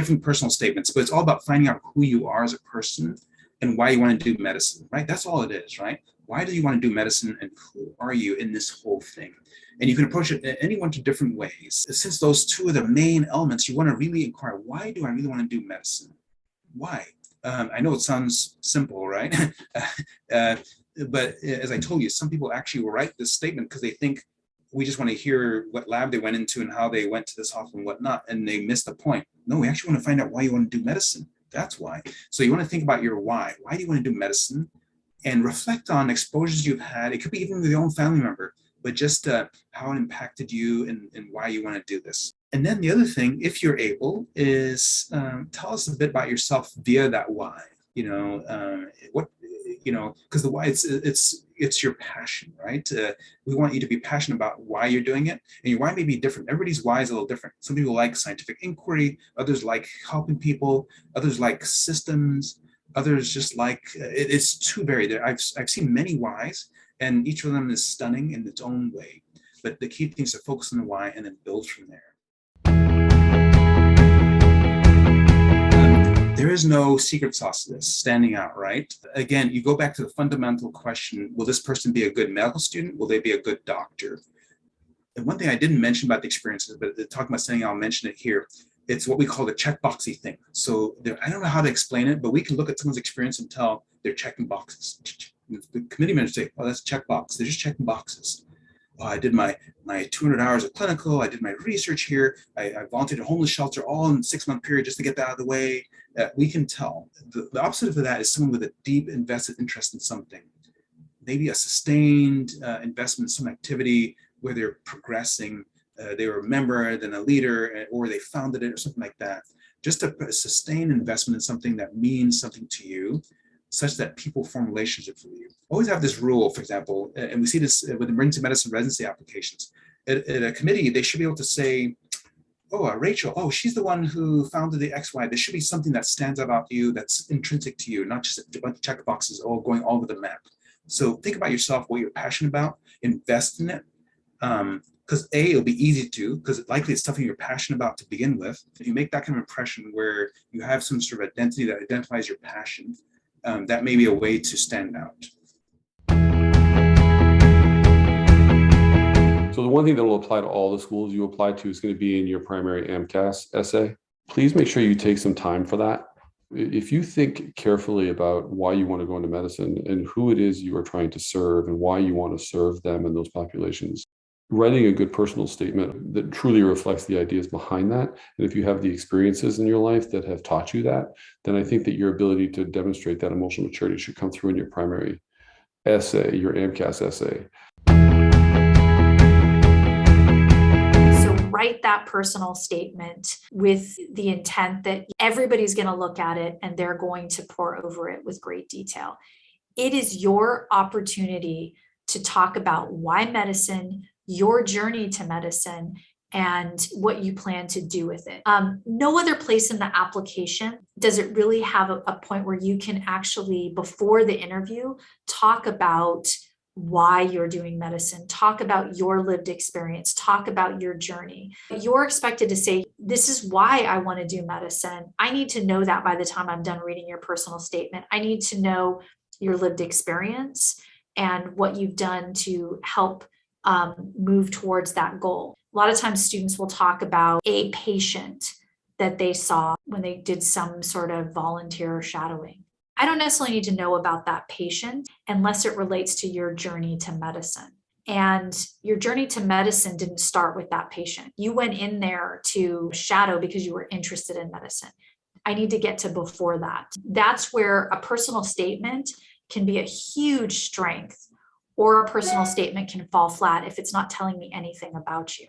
different personal statements, but it's all about finding out who you are as a person and why you want to do medicine, right? That's all it is, right? Why do you want to do medicine, and who are you in this whole thing? And you can approach it any one of different ways. Since those two are the main elements, you want to really inquire, why do I really want to do medicine? Why? I know it sounds simple, right? But as I told you, some people actually will write this statement because they think we just want to hear what lab they went into and how they went to this hospital and whatnot, and they miss the point. No, we actually want to find out why you want to do medicine. That's why. So you want to think about your why. Why do you want to do medicine? And reflect on exposures you've had. It could be even with your own family member, but just how it impacted you and why you want to do this. And then the other thing, if you're able, is tell us a bit about yourself via that why. Because the why, it's your passion, right? We want you to be passionate about why you're doing it, and your why may be different. Everybody's why is a little different. Some people like scientific inquiry, others like helping people, others like systems, others just like it's too varied. I've seen many whys, and each of them is stunning in its own way. But the key thing is to focus on the why and then build from there. There is no secret sauce to this standing out, right? Again, you go back to the fundamental question, will this person be a good medical student? Will they be a good doctor? And one thing I didn't mention about the experiences, but talking about standing out, I'll mention it here. It's what we call the checkboxy thing. So I don't know how to explain it, but we can look at someone's experience and tell they're checking boxes. The committee members say, oh, that's a checkbox. They're just checking boxes. Oh, I did my 200 hours of clinical, I did my research here, I volunteered at a homeless shelter all in a 6-month period just to get that out of the way. We can tell. The opposite of that is someone with a deep invested interest in something. Maybe a sustained investment in some activity where they're progressing, they were a member, then a leader, or they founded it or something like that. Just a sustained investment in something that means something to you, such that people form relationships with you. Always have this rule, for example, and we see this with emergency medicine residency applications. At a committee, they should be able to say, oh, Rachel, oh, she's the one who founded the XY. There should be something that stands out about you, that's intrinsic to you, not just a bunch of check boxes all going all over the map. So think about yourself, what you're passionate about, invest in it. Because it'll be easy to, because likely it's something you're passionate about to begin with. If you make that kind of impression where you have some sort of identity that identifies your passion, that may be a way to stand out. So the one thing that will apply to all the schools you apply to is going to be in your primary AMCAS essay. Please make sure you take some time for that. If you think carefully about why you want to go into medicine and who it is you are trying to serve and why you want to serve them in those populations, writing a good personal statement that truly reflects the ideas behind that, and if you have the experiences in your life that have taught you that, then I think that your ability to demonstrate that emotional maturity should come through in your primary essay, your AMCAS essay. Write that personal statement with the intent that everybody's going to look at it and they're going to pour over it with great detail. It is your opportunity to talk about why medicine, your journey to medicine, and what you plan to do with it. No other place in the application does it really have a point where you can actually, before the interview, talk about why you're doing medicine, talk about your lived experience, talk about your journey. You're expected to say, this is why I want to do medicine. I need to know that by the time I'm done reading your personal statement. I need to know your lived experience and what you've done to help move towards that goal. A lot of times students will talk about a patient that they saw when they did some sort of volunteer shadowing. I don't necessarily need to know about that patient unless it relates to your journey to medicine. And your journey to medicine didn't start with that patient. You went in there to shadow because you were interested in medicine. I need to get to before that. That's where a personal statement can be a huge strength, or a personal statement can fall flat if it's not telling me anything about you.